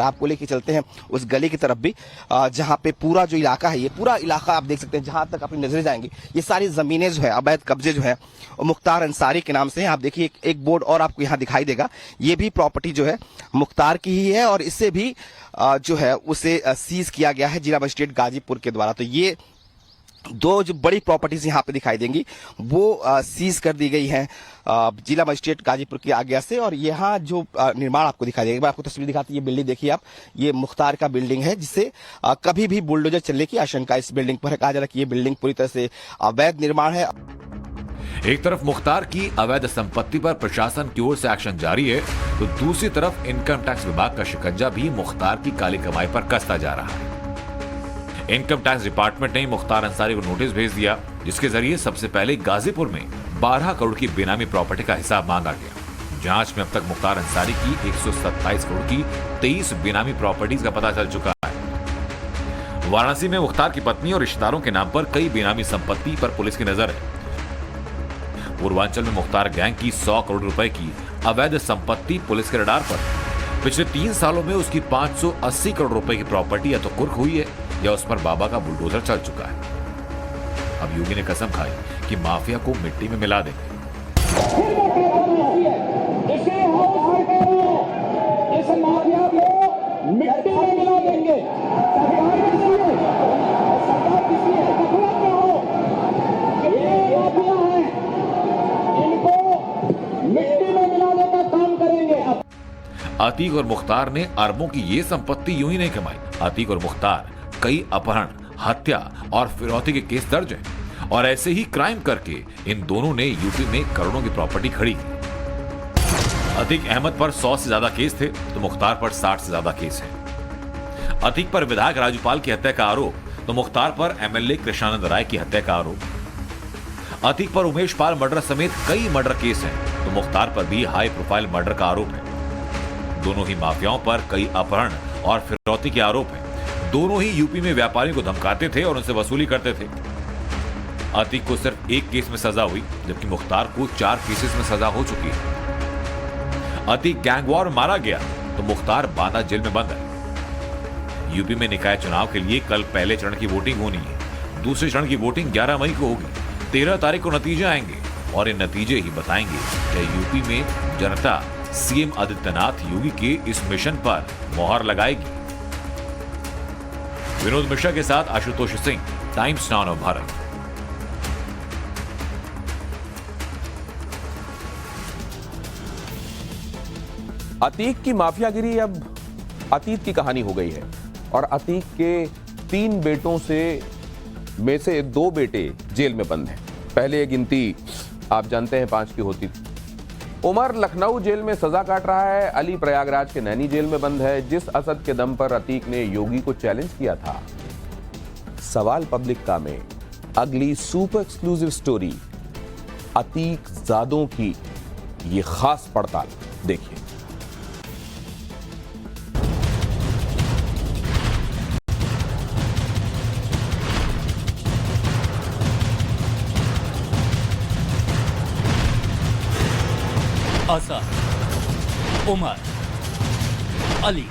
आपको लेके चलते हैं उस गली की तरफ भी जहां पे पूरा जो इलाका है, ये पूरा इलाका आप देख सकते हैं, जहां तक अपनी नजरें जाएंगी ये सारी जमीनें जो है अवैध कब्जे जो है वो मुख्तार अंसारी के नाम से है। आप देखिए एक बोर्ड और आपको यहाँ दिखाई देगा, ये भी प्रॉपर्टी जो है मुख्तार की ही है और इससे भी जो है उसे सीज किया गया है जिला मजिस्ट्रेट गाजीपुर के द्वारा। तो ये दो जो बड़ी प्रॉपर्टीज यहाँ पे दिखाई देंगी वो सीज कर दी गई हैं जिला मजिस्ट्रेट गाजीपुर की आज्ञा से। और यहाँ जो निर्माण आपको दिखाई देगा, आपको तस्वीर दिखाती है, ये बिल्डिंग देखिए आप, ये मुख्तार का बिल्डिंग है जिससे कभी भी बुलडोजर चलने की आशंका इस बिल्डिंग पर है। कहा जा रहा है कि ये बिल्डिंग पूरी तरह से अवैध निर्माण है। एक तरफ मुख्तार की अवैध संपत्ति पर प्रशासन की ओर से एक्शन जारी है तो दूसरी तरफ इनकम टैक्स विभाग का शिकंजा भी मुख्तार की काली कमाई पर कसता जा रहा है। इनकम टैक्स डिपार्टमेंट ने मुख्तार अंसारी को नोटिस भेज दिया जिसके जरिए सबसे पहले गाजीपुर में 12 करोड़ की बेनामी प्रॉपर्टी का हिसाब मांगा गया। जांच में अब तक मुख्तार अंसारी की 127 करोड़ की 23 बेनामी प्रॉपर्टीज का पता चल चुका है। वाराणसी में मुख्तार की पत्नी और रिश्तेदारों के नाम पर कई बेनामी संपत्ति पर पुलिस की नजर है। पूर्वांचल में मुख्तार गैंग की 100 करोड़ रुपए की अवैध संपत्ति पुलिस के रडार पर। पिछले 3 सालों में उसकी 580 करोड़ रुपए की प्रॉपर्टी या तो कुर्क हुई है या उस पर बाबा का बुलडोजर चल चुका है। अब योगी ने कसम खाई कि माफिया को मिट्टी में मिला देंगे। इस माफिया को मिट्टी में मिला देंगे। सरकार किसी है, गफलत में हो, ये माफिया है, इनको मिट्टी में मिलाने का काम करेंगे। अतीक और मुख्तार ने अरबों की ये संपत्ति यूं ही नहीं कमाई। अतीक और मुख्तार कई अपहरण, हत्या और फिरौती के केस दर्ज हैं और ऐसे ही क्राइम करके इन दोनों ने यूपी में करोड़ों की प्रॉपर्टी खड़ी की। अतीक अहमद पर 100 से ज्यादा केस थे तो मुख्तार पर 60 से ज्यादा केस हैं। अतीक पर विधायक राजूपाल की हत्या का आरोप तो मुख्तार पर MLA कृष्णानंद राय की हत्या का आरोप। अतीक पर उमेश पाल मर्डर समेत कई मर्डर केस हैं तो मुख्तार पर भी हाई प्रोफाइल मर्डर का आरोप है। दोनों ही माफियाओं पर कई अपहरण और फिरौती के आरोप हैं। दोनों ही यूपी में व्यापारियों को धमकाते थे और उनसे वसूली करते थे। अतीक को सिर्फ एक केस में सजा हुई जबकि मुख्तार को 4 केसेस में सजा हो चुकी है। अतीक गैंगवॉर में मारा गया तो मुख्तार बांदा जेल में बंद है। यूपी में निकाय चुनाव के लिए कल पहले चरण की वोटिंग होनी है। दूसरे चरण की वोटिंग 11 मई को होगी। 13 तारीख को नतीजे आएंगे और ये नतीजे ही बताएंगे कि यूपी में जनता सीएम आदित्यनाथ योगी के इस मिशन पर मोहर लगाएगी। विनोद मिश्रा के साथ आशुतोष सिंह, टाइम्स नाउ भारत। अतीक की माफियागिरी अब अतीत की कहानी हो गई है और अतीक के 3 बेटों में से 2 बेटे जेल में बंद हैं। पहले ये गिनती आप जानते हैं 5 की होती थी। उमर लखनऊ जेल में सजा काट रहा है। अली प्रयागराज के नैनी जेल में बंद है। जिस असद के दम पर अतीक ने योगी को चैलेंज किया था। सवाल पब्लिक का में अगली सुपर एक्सक्लूसिव स्टोरी अतीक जादों की ये खास पड़ताल देखिए। असद, उमर, अली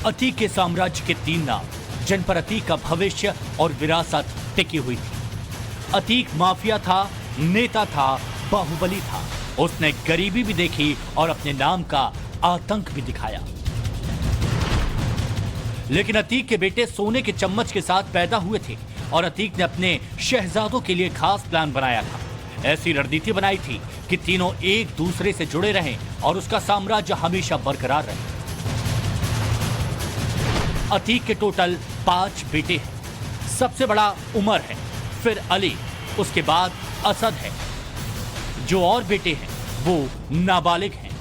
अतीक के साम्राज्य के 3 नाम जिन पर अतीक का भविष्य और विरासत टिकी हुई थी। अतीक माफिया था, नेता था, बाहुबली था। उसने गरीबी भी देखी और अपने नाम का आतंक भी दिखाया। लेकिन अतीक के बेटे सोने के चम्मच के साथ पैदा हुए थे और अतीक ने अपने शहजादों के लिए खास प्लान बनाया था। ऐसी रणनीति बनाई थी कि तीनों एक दूसरे से जुड़े रहें और उसका साम्राज्य हमेशा बरकरार रहे। अतीक के टोटल 5 बेटे हैं। सबसे बड़ा उमर है, फिर अली, उसके बाद असद है। जो और बेटे हैं वो नाबालिग हैं।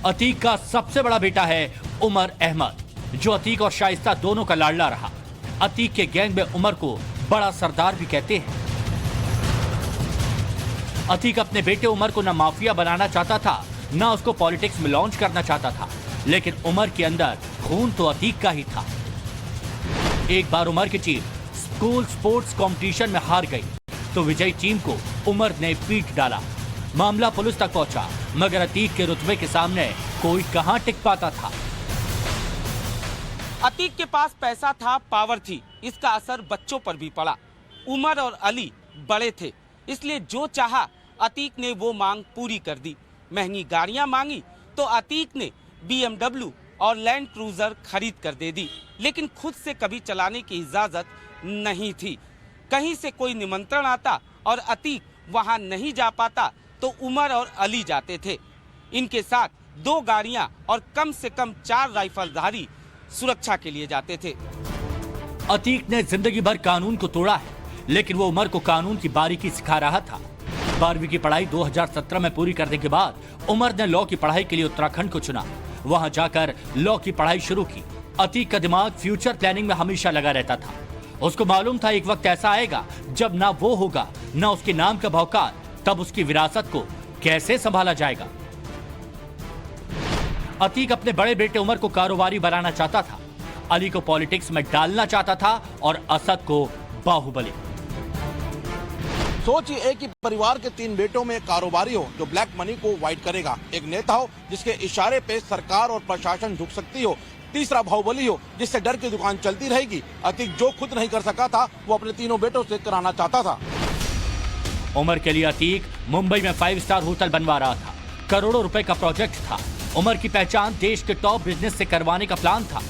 अतीक का सबसे बड़ा बेटा है उमर अहमद, जो अतीक और शाइस्ता दोनों का लाडला रहा। अतीक के गैंग में उमर को बड़ा सरदार भी कहते हैं। अतीक अपने बेटे उमर को ना माफिया बनाना चाहता था, ना उसको पॉलिटिक्स में लॉन्च करना चाहता था, लेकिन उमर के अंदर खून तो अतीक का ही था। एक बार उमर की टीम स्कूल स्पोर्ट्स कंपटीशन में हार गई तो विजयी टीम को उमर ने पीट डाला। मामला पुलिस तक पहुंचा, मगर अतीक के रुतबे के सामने कोई कहां टिक पाता था। अतीक के पास पैसा था, पावर थी, इसका असर बच्चों पर भी पड़ा। उमर और अली बड़े थे, इसलिए जो चाहा अतीक ने वो मांग पूरी कर दी। महंगी गाड़ियां मांगी तो अतीक ने BMW और लैंड क्रूजर खरीद कर दे दी, लेकिन खुद से कभी चलाने की इजाजत नहीं थी। कहीं से कोई निमंत्रण आता और अतीक वहां नहीं जा पाता तो उमर और अली जाते थे। इनके साथ 2 गाड़ियां और कम से कम 4 राइफलधारी सुरक्षा के लिए जाते थे। अतीक ने जिंदगी भर कानून को तोड़ा है, लेकिन वो उमर को कानून की बारीकी सिखा रहा था। 12वीं की पढ़ाई 2017 में पूरी करने के बाद उमर ने लॉ की पढ़ाई के लिए उत्तराखंड को चुना। वहां जाकर लॉ की पढ़ाई शुरू की। अतीक का दिमाग फ्यूचर प्लानिंग में हमेशा लगा रहता था। उसको मालूम था एक वक्त ऐसा आएगा जब ना वो होगा, ना उसके नाम का भौकाल, तब उसकी विरासत को कैसे संभाला जाएगा। अतीक अपने बड़े बेटे उमर को कारोबारी बनाना चाहता था, अली को पॉलिटिक्स में डालना चाहता था और असद को बाहुबली। सोचिए कि परिवार के 3 बेटों में एक कारोबारी हो जो ब्लैक मनी को वाइट करेगा, एक नेता हो जिसके इशारे पे सरकार और प्रशासन झुक सकती हो, तीसरा बाहुबली हो जिससे डर की दुकान चलती रहेगी। अतीक जो खुद नहीं कर सका था वो अपने तीनों बेटों से कराना चाहता था। उमर के लिए अतीक मुंबई में 5 स्टार होटल बनवा रहा था। करोड़ों रुपए का प्रोजेक्ट था। उमर की पहचान देश के टॉप बिजनेस से करवाने का प्लान था।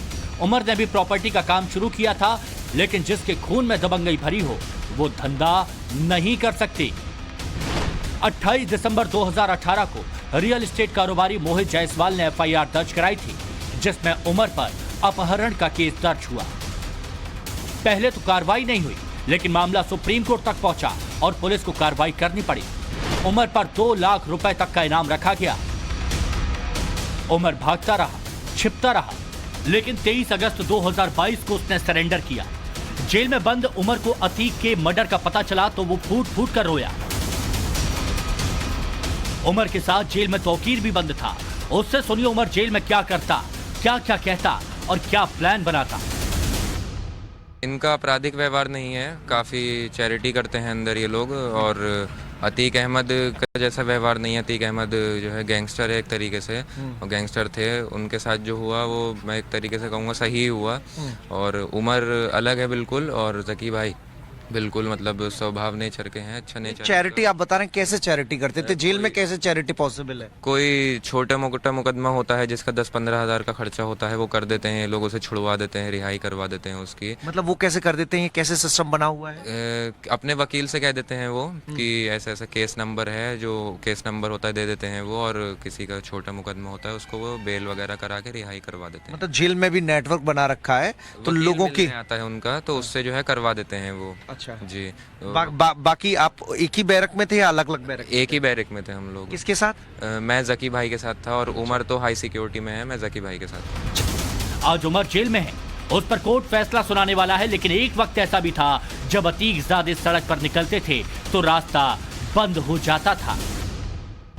उमर ने भी प्रॉपर्टी का काम शुरू किया था, लेकिन जिसके खून में दबंगई भरी हो वो धंधा नहीं कर सकती। 28 दिसंबर 2018 को रियल एस्टेट कारोबारी मोहित जायसवाल ने FIR दर्ज कराई थी, जिसमें उमर पर अपहरण का केस दर्ज हुआ। पहले तो कार्रवाई नहीं हुई, लेकिन मामला सुप्रीम कोर्ट तक पहुंचा और पुलिस को कार्रवाई करनी पड़ी। उमर पर 2 लाख रुपए तक का इनाम रखा गया। उमर भागता रहा, छिपता रहा, लेकिन 23 अगस्त 2022 को उसने सरेंडर किया। जेल में बंद उमर को अतीक के मर्डर का पता चला तो वो फूट फूट कर रोया। उमर के साथ जेल में तौकीर भी बंद था। उससे सुनिए उमर जेल में क्या करता, क्या क्या कहता और क्या प्लान बनाता। इनका आपराधिक व्यवहार नहीं है, काफ़ी चैरिटी करते हैं अंदर ये लोग, और अतीक अहमद का जैसा व्यवहार नहीं है। अतीक अहमद जो है गैंगस्टर है एक तरीके से, और गैंगस्टर थे, उनके साथ जो हुआ वो मैं एक तरीके से कहूँगा सही हुआ। और उमर अलग है बिल्कुल, और जकी भाई बिल्कुल मतलब स्वभाव नेचर के हैं, अच्छा नेचर। चैरिटी आप बता रहे हैं, कैसे चैरिटी करते थे जेल में, कैसे चैरिटी पॉसिबल है? कोई छोटा मोटा मुकदमा होता है जिसका 10-15 हज़ार का खर्चा होता है, वो कर देते हैं, लोगों से छुड़वा देते हैं, रिहाई करवा देते हैं उसकी। मतलब वो कैसे कर देते हैं, कैसे सिस्टम बना हुआ है? अपने वकील से कह देते हैं वो कि ऐसा ऐसा केस नंबर है, जो केस नंबर होता है दे देते हैं वो, और किसी का छोटा मुकदमा होता है उसको वो बेल वगैरह करा के रिहाई करवा देते हैं। मतलब जेल में भी नेटवर्क बना रखा है, तो लोगों की आता है उनका, तो उससे जो है करवा देते हैं वो। अच्छा जी। बाकी आप एक ही बैरक में थे या अलग अलग बैरक? एक ही बैरक में थे हम लोग। किसके साथ? मैं जकी भाई के साथ था, और उमर तो हाई सिक्योरिटी में है, मैं जकी भाई के साथ। आज उमर जेल में है, उस पर कोर्ट फैसला सुनाने वाला है, लेकिन एक वक्त ऐसा भी था जब अतीक ज़ादे सड़क पर निकलते थे तो रास्ता बंद हो जाता था।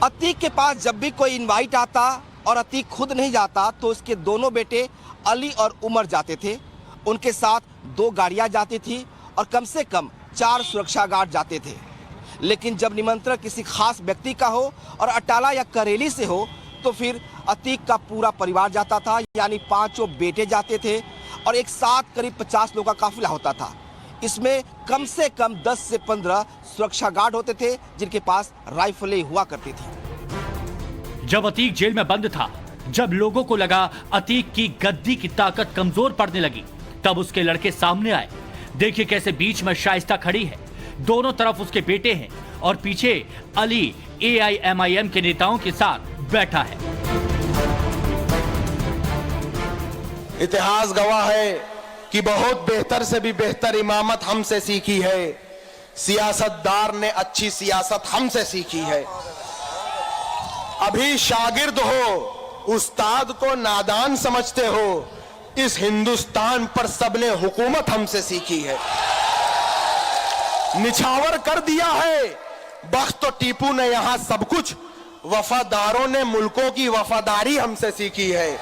अतीक के पास जब भी कोई इनवाइट आता और अतीक खुद नहीं जाता तो उसके दोनों बेटे अली और उमर जाते थे। उनके साथ 2 गाड़ियां जाती थी और कम से कम 4 सुरक्षा गार्ड जाते थे। लेकिन जब निमंत्रण किसी खास व्यक्ति का हो और अटाला या करेली से हो तो फिर अतीक का पूरा परिवार जाता था, यानी 5 बेटे जाते थे और एक साथ करीब 50 लोगों का काफिला होता था। इसमें कम से कम 10 से 15 सुरक्षा गार्ड होते थे जिनके पास राइफलें हुआ करती थी। जब अतीक जेल में बंद था, जब लोगों को लगा अतीक की गद्दी की ताकत कमजोर पड़ने लगी, तब उसके लड़के सामने आए। देखिए कैसे बीच में शाइस्ता खड़ी है, दोनों तरफ उसके बेटे हैं और पीछे अली AIMIM के नेताओं के साथ बैठा है। इतिहास गवाह है कि बहुत बेहतर से भी बेहतर इमामत हमसे सीखी है। सियासतदार ने अच्छी सियासत हमसे सीखी है। अभी शागिर्द हो, उस्ताद को नादान समझते हो। इस हिंदुस्तान पर सबने हुकूमत हमसे सीखी है। निछावर कर दिया है बख्त तो टीपू ने यहां सब कुछ। वफादारों ने मुल्कों की वफादारी हमसे सीखी है।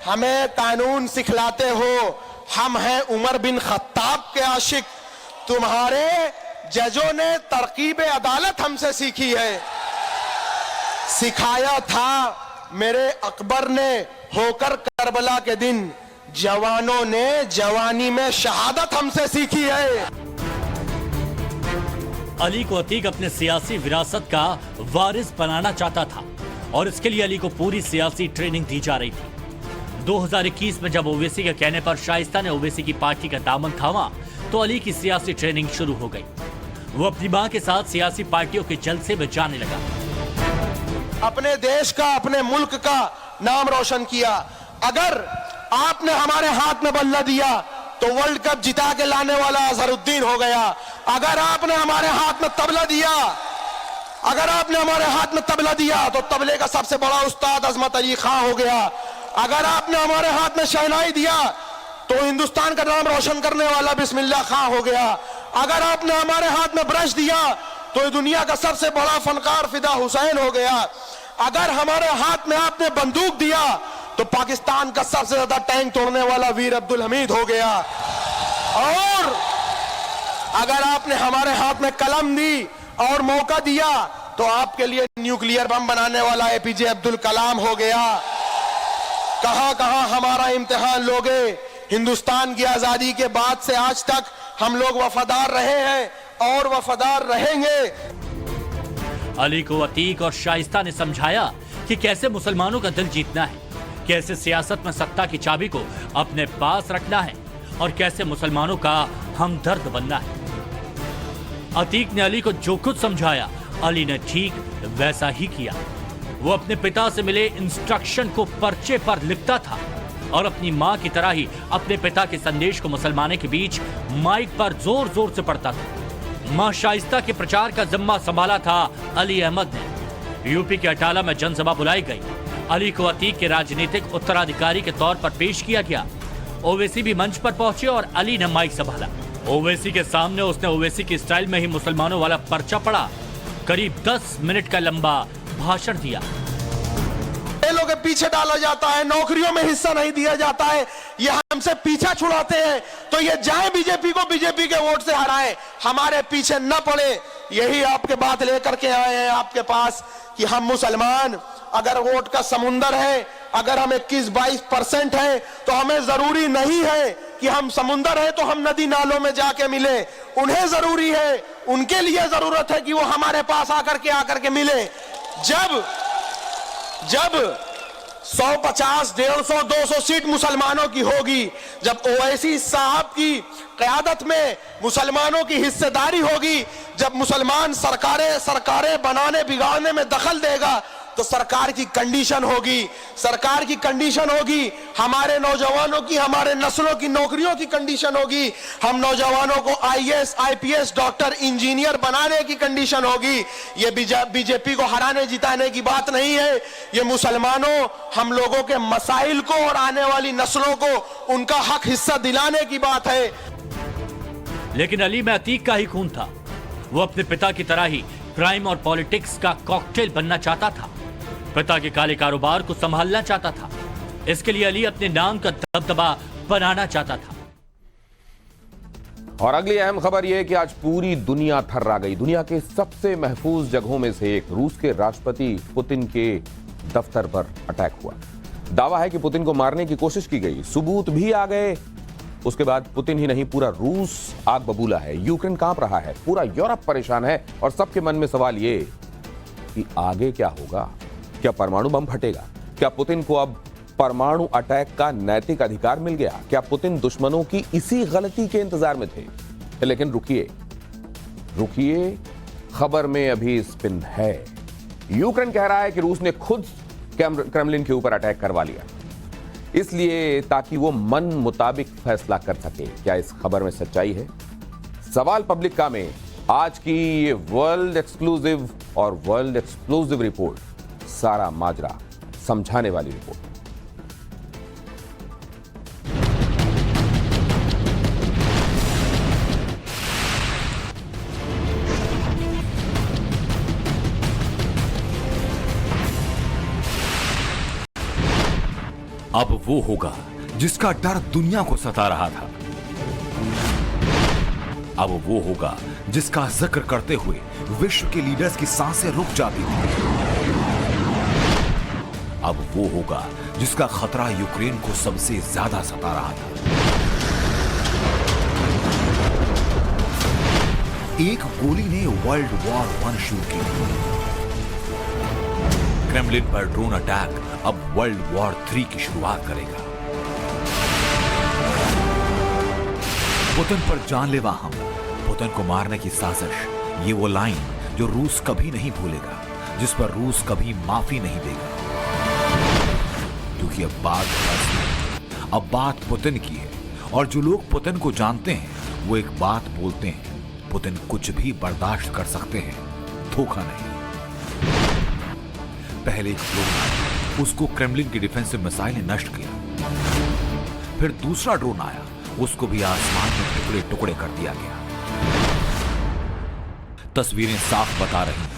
हमें कानून सिखलाते हो। हम हैं उमर बिन खत्ताब के आशिक। तुम्हारे जजों ने तरकीब अदालत हमसे सीखी है। सिखाया था मेरे अकबर ने होकर करबला के दिन। जवानों ने जवानी में शहादत हमसे सीखी है। अली को अतीक अपने सियासी विरासत का वारिस बनाना चाहता था और इसके लिए अली को पूरी सियासी ट्रेनिंग दी जा रही थी। 2021 में जब ओवैसी के कहने पर शाइस्ता ने ओवैसी की पार्टी का दामन थामा तो अली की सियासी ट्रेनिंग शुरू हो गई। वो अपनी मां के साथ सियासी पार्टियों के जलसे में जाने लगा। अपने देश का, अपने मुल्क का नाम रोशन किया। अगर आपने हमारे हाथ में बल्ला दिया तो वर्ल्ड कप जिता के लाने वाला अजहरुद्दीन हो गया। अगर आपने हमारे हाथ में तबला दिया, तो तबले का सबसे बड़ा उस्ताद अजमत अली खां हो गया। अगर आपने हमारे हाथ में शहनाई दिया तो हिंदुस्तान का नाम रोशन करने वाला बिस्मिल्लाह खां हो गया। अगर आपने हमारे हाथ में ब्रश दिया तो दुनिया का सबसे बड़ा फनकार फिदा हुसैन हो गया। अगर हमारे हाथ में आपने बंदूक दिया तो पाकिस्तान का सबसे ज्यादा टैंक तोड़ने वाला वीर अब्दुल हमीद हो गया। और अगर आपने हमारे हाथ में कलम दी और मौका दिया तो आपके लिए न्यूक्लियर बम बनाने वाला APJ अब्दुल कलाम हो गया। कहां कहां हमारा इम्तिहान लोगे। हिंदुस्तान की आजादी के बाद से आज तक हम लोग वफादार रहे हैं और वफादार रहेंगे। अली को अतीक और शाइस्ता ने समझाया कि कैसे मुसलमानों का दिल जीतना है, कैसे सियासत में सत्ता की चाबी को अपने पास रखना है और कैसे मुसलमानों का हमदर्द बनना है। अतीक ने अली को जो कुछ समझाया, अली ने ठीक वैसा ही किया। वो अपने पिता से मिले इंस्ट्रक्शन को पर्चे पर लिखता था और अपनी मां की तरह ही अपने पिता के संदेश को मुसलमानों के बीच माइक पर जोर जोर से पढ़ता था। मां शाइस्ता के प्रचार का जिम्मा संभाला था अली अहमद ने। यूपी के अटाला में जनसभा बुलाई गई। अली को अतीक के राजनीतिक उत्तराधिकारी के तौर पर पेश किया गया। ओवैसी भी मंच पर पहुंचे और अली ने माइक संभाला। ओवैसी के सामने उसने ओवैसी की स्टाइल में ही मुसलमानों वाला पर्चा पढ़ा। करीब 10 मिनट का लंबा भाषण दिया। लोगों के पीछे डाला जाता है, नौकरियों में हिस्सा नहीं दिया जाता है, ये हमसे पीछा छुड़ाते हैं, तो ये जाए बीजेपी को, बीजेपी के वोट से हराएं, हमारे पीछे न पड़े। यही आपके बात लेकर के आए हैं आपके पास कि हम मुसलमान अगर वोट का समुंदर है, अगर हम 21-22% हैं, तो हमें जरूरी नहीं है कि हम समुंदर है तो हम नदी नालों में जाके मिले। उन्हें जरूरी है, उनके लिए जरूरत है कि वो हमारे पास आकर के मिले। जब 150, 150, 200 सीट मुसलमानों की होगी, जब ओवैसी साहब की क़यादत में मुसलमानों की हिस्सेदारी होगी, जब मुसलमान सरकारें बनाने बिगाड़ने में दखल देगा, तो सरकार की कंडीशन होगी, हमारे नौजवानों की, हमारे नस्लों की नौकरियों की कंडीशन होगी। हम नौजवानों को IAS, IPS, डॉक्टर, इंजीनियर बनाने की कंडीशन होगी। ये बीजेपी को हराने जिताने की बात नहीं है। ये मुसलमानों, हम लोगों के मसाइल को और आने वाली नस्लों को उनका हक हिस्सा दिलाने की बात है। लेकिन अली में अतीक का ही खून था। वो अपने पिता की तरह ही क्राइम और पॉलिटिक्स का कॉकटेल बनना चाहता था। पिता के काले कारोबार को संभालना चाहता था। इसके लिए अली अपने नाम का दबदबा बनाना चाहता था। और अगली अहम खबर यह कि आज पूरी दुनिया थर्रा गई। दुनिया के सबसे महफूज जगहों में से एक रूस के राष्ट्रपति पुतिन के दफ्तर पर अटैक हुआ। दावा है कि पुतिन को मारने की कोशिश की गई, सबूत भी आ गए। उसके बाद पुतिन ही नहीं, पूरा रूस आग बबूला है। यूक्रेन कांप रहा है, पूरा यूरोप परेशान है और सबके मन में सवाल ये कि आगे क्या होगा। क्या परमाणु बम फटेगा? क्या पुतिन को अब परमाणु अटैक का नैतिक अधिकार मिल गया? क्या पुतिन दुश्मनों की इसी गलती के इंतजार में थे? लेकिन रुकिए, खबर में अभी स्पिन है। यूक्रेन कह रहा है कि रूस ने खुद क्रेमलिन के ऊपर अटैक करवा लिया, इसलिए ताकि वो मन मुताबिक फैसला कर सके। क्या इस खबर में सच्चाई है? सवाल पब्लिक का में आज की ये वर्ल्ड एक्सक्लूसिव और वर्ल्ड एक्सप्लोसिव रिपोर्ट, सारा माजरा समझाने वाली रिपोर्ट। अब वो होगा जिसका डर दुनिया को सता रहा था। अब वो होगा जिसका जिक्र करते हुए विश्व के लीडर्स की सांसें रुक जाती थी। अब वो होगा जिसका खतरा यूक्रेन को सबसे ज्यादा सता रहा था। एक गोली ने वर्ल्ड वॉर 1 शुरू की। क्रेमलिन पर ड्रोन अटैक अब वर्ल्ड वॉर 3 की शुरुआत करेगा। पुतिन पर जानलेवा हमला, पुतिन को मारने की साजिश, ये वो लाइन जो रूस कभी नहीं भूलेगा, जिस पर रूस कभी माफी नहीं देगा। क्योंकि अब बात पुतिन की है और जो लोग पुतिन को जानते हैं वो एक बात बोलते हैं, पुतिन कुछ भी बर्दाश्त कर सकते हैं, धोखा नहीं। पहले एक ड्रोन आया, उसको क्रेमलिन की डिफेंसिव मिसाइल ने नष्ट किया। फिर दूसरा ड्रोन आया, उसको भी आसमान में टुकड़े टुकड़े कर दिया गया। तस्वीरें साफ बता रही हैं,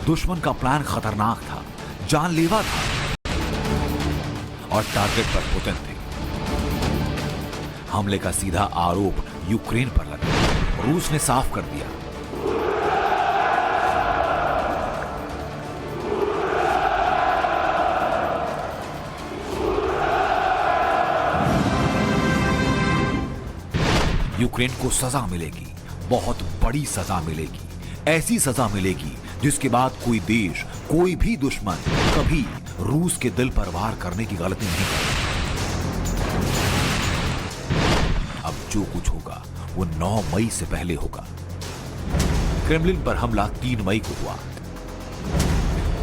दुश्मन का प्लान खतरनाक था, जानलेवा था और टारगेट पर पुतिन थे। हमले का सीधा आरोप यूक्रेन पर लगा। रूस ने साफ कर दिया, यूक्रेन को सजा मिलेगी, बहुत बड़ी सजा मिलेगी। ऐसी सजा मिलेगी जिसके बाद कोई देश, कोई भी दुश्मन कभी रूस के दिल पर वार करने की गलती नहीं करेगा। अब जो कुछ होगा वो 9 मई से पहले होगा। क्रेमलिन पर हमला 3 मई को हुआ।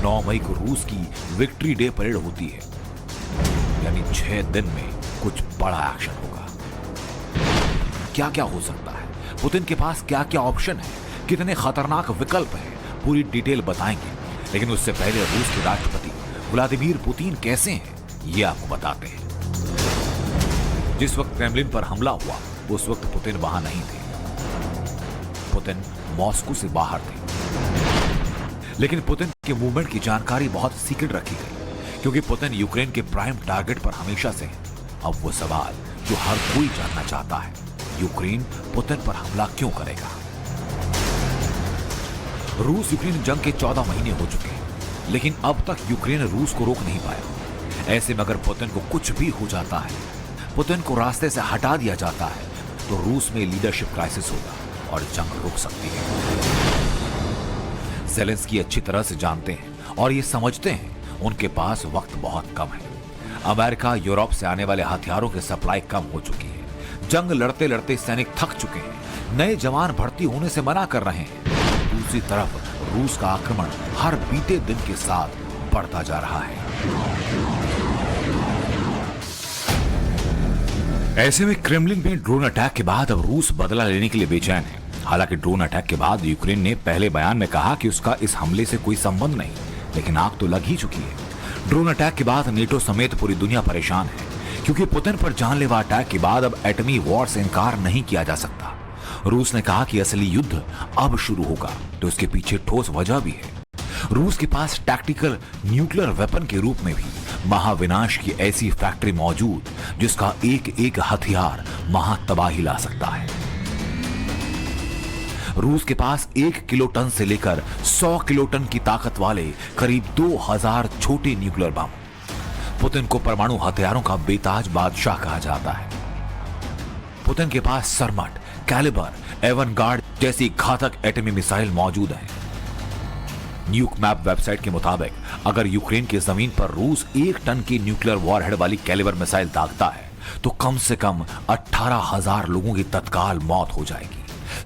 9 मई को रूस की विक्ट्री डे परेड होती है, यानी 6 दिन में कुछ बड़ा एक्शन होगा। क्या क्या हो सकता है, पुतिन के पास क्या क्या ऑप्शन है, कितने खतरनाक विकल्प हैं, पूरी डिटेल बताएंगे। लेकिन उससे पहले रूस के राष्ट्रपति व्लादिमीर पुतिन कैसे हैं, ये आपको बताते हैं। जिस वक्त क्रेमलिन पर हमला हुआ उस वक्त पुतिन वहां नहीं थे, पुतिन मॉस्को से बाहर थे। लेकिन पुतिन के मूवमेंट की जानकारी बहुत सीक्रेट रखी गई, क्योंकि पुतिन यूक्रेन के प्राइम टारगेट पर हमेशा से है। अब वो सवाल जो हर कोई जानना चाहता है, यूक्रेन पुतिन पर हमला क्यों करेगा? रूस यूक्रेन जंग के 14 महीने हो चुके हैं, लेकिन अब तक यूक्रेन रूस को रोक नहीं पाया। ऐसे में अगर पुतिन को कुछ भी हो जाता है, पुतिन को रास्ते से हटा दिया जाता है, तो रूस में लीडरशिप क्राइसिस होगा और जंग रुक सकती है। ज़ेलेंस्की अच्छी तरह से जानते हैं और ये समझते हैं उनके पास वक्त बहुत कम है। अमेरिका, यूरोप से आने वाले हथियारों की सप्लाई कम हो चुकी है। जंग लड़ते लड़ते सैनिक थक चुके हैं, नए जवान भर्ती होने से मना कर रहे हैं। दूसरी तरफ रूस का आक्रमण हर बीते दिन के साथ बढ़ता जा रहा है। ऐसे में क्रेमलिन में ड्रोन अटैक के बाद अब रूस बदला लेने के लिए बेचैन है। हालांकि ड्रोन अटैक के बाद यूक्रेन ने पहले बयान में कहा कि उसका इस हमले से कोई संबंध नहीं, लेकिन आग तो लग ही चुकी है। ड्रोन अटैक के बाद नेटो समेत पूरी दुनिया परेशान है, क्योंकि पुतिन पर जानलेवा अटैक के बाद अब एटमी वॉर से इनकार नहीं किया जा सकता। रूस ने कहा कि असली युद्ध अब शुरू होगा, तो इसके पीछे ठोस वजह भी है। रूस के पास टैक्टिकल न्यूक्लियर वेपन के रूप में भी महाविनाश की ऐसी फैक्ट्री मौजूद, जिसका एक एक हथियार महातबाही ला सकता है। रूस के पास 1 किलोटन से लेकर 100 किलोटन की ताकत वाले करीब 2000 छोटे न्यूक्लियर बम। पुतिन को परमाणु हथियारों का बेताज बादशाह कहा जाता है। पुतिन के पास सरमट, कैलिबर, एवनगार्ड जैसी घातक एटमी मिसाइल मौजूद है। न्यूक मैप वेबसाइट के मुताबिक अगर यूक्रेन की जमीन पर रूस 1 टन की न्यूक्लियर वॉरहेड वाली कैलिबर मिसाइल दागता है तो कम से कम 18,000 लोगों की तत्काल मौत हो जाएगी।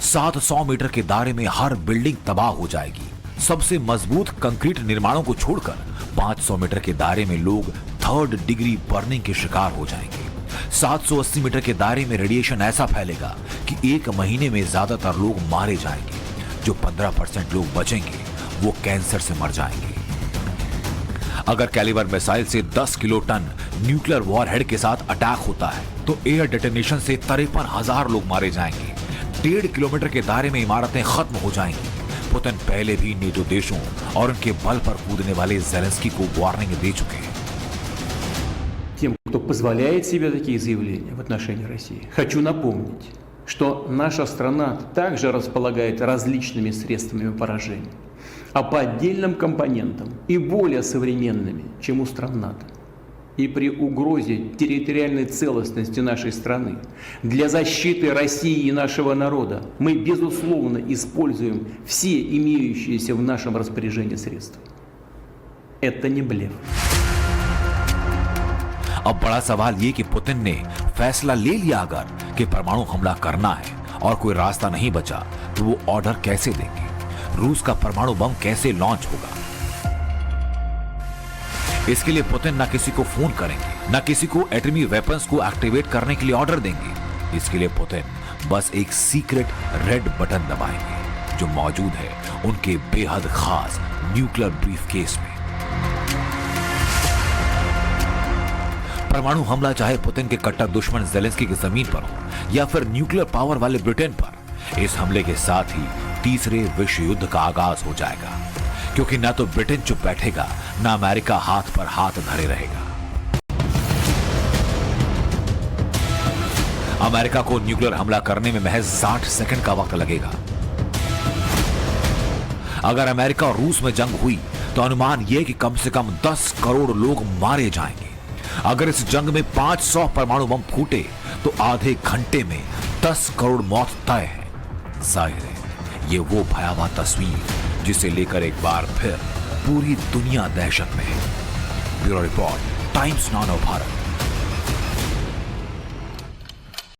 700 मीटर के दायरे में हर बिल्डिंग तबाह हो जाएगी। सबसे मजबूत कंक्रीट निर्माणों को छोड़कर 500 मीटर के दायरे में लोग 3rd डिग्री बर्निंग के शिकार हो जाएंगे। 780 मीटर के दायरे में रेडिएशन ऐसा फैलेगा कि 1 महीने में ज्यादातर लोग मारे जाएंगे। जो 15% लोग बचेंगे वो कैंसर से मर जाएंगे। अगर कैलिबर मिसाइल से 10 किलो टन न्यूक्लियर वॉरहेड के साथ अटैक होता है तो एयर डेटोनेशन से 53,000 लोग मारे जाएंगे। 1.5 किलोमीटर के दायरे में इमारतें खत्म हो जाएंगी। पुतिन पहले भी नेटो देशों और उनके बल पर कूदने वाले ज़ेलेंस्की को वार्निंग दे चुके हैं। Тем, кто позволяет себе такие заявления в отношении России, хочу напомнить, что наша страна также располагает различными средствами поражения, а по отдельным компонентам и более современными, чем у стран НАТО. И при угрозе территориальной целостности нашей страны для защиты России и нашего народа мы, безусловно, используем все имеющиеся в нашем распоряжении средства. Это не блеф. अब बड़ा सवाल ये कि पुतिन ने फैसला ले लिया अगर कि परमाणु हमला करना है और कोई रास्ता नहीं बचा तो वो ऑर्डर कैसे देंगे? रूस का परमाणु बम कैसे लॉन्च होगा? इसके लिए पुतिन न किसी को फोन करेंगे, न किसी को एटमी वेपन्स को एक्टिवेट करने के लिए ऑर्डर देंगे। इसके लिए पुतिन बस एक सीक्रेट रेड बटन दबाएंगे जो मौजूद है उनके बेहद खास न्यूक्लियर ब्रीफकेस में। परमाणु हमला चाहे पुतिन के कट्टर दुश्मन ज़ेलेंस्की की जमीन पर हो या फिर न्यूक्लियर पावर वाले ब्रिटेन पर, इस हमले के साथ ही तीसरे विश्व युद्ध का आगाज हो जाएगा, क्योंकि ना तो ब्रिटेन चुप बैठेगा ना अमेरिका हाथ पर हाथ धरे रहेगा। अमेरिका को न्यूक्लियर हमला करने में महज 60 सेकंड का वक्त लगेगा। अगर अमेरिका और रूस में जंग हुई तो अनुमान यह कि कम से कम 10 करोड़ लोग मारे जाएंगे। अगर इस जंग में 500 परमाणु बम फूटे तो आधे घंटे में 10 करोड़ मौत तय है। जाहिर है ये वो भयावह तस्वीर जिसे लेकर एक बार फिर पूरी दुनिया दहशत में है। Bureau report, times now Bharat.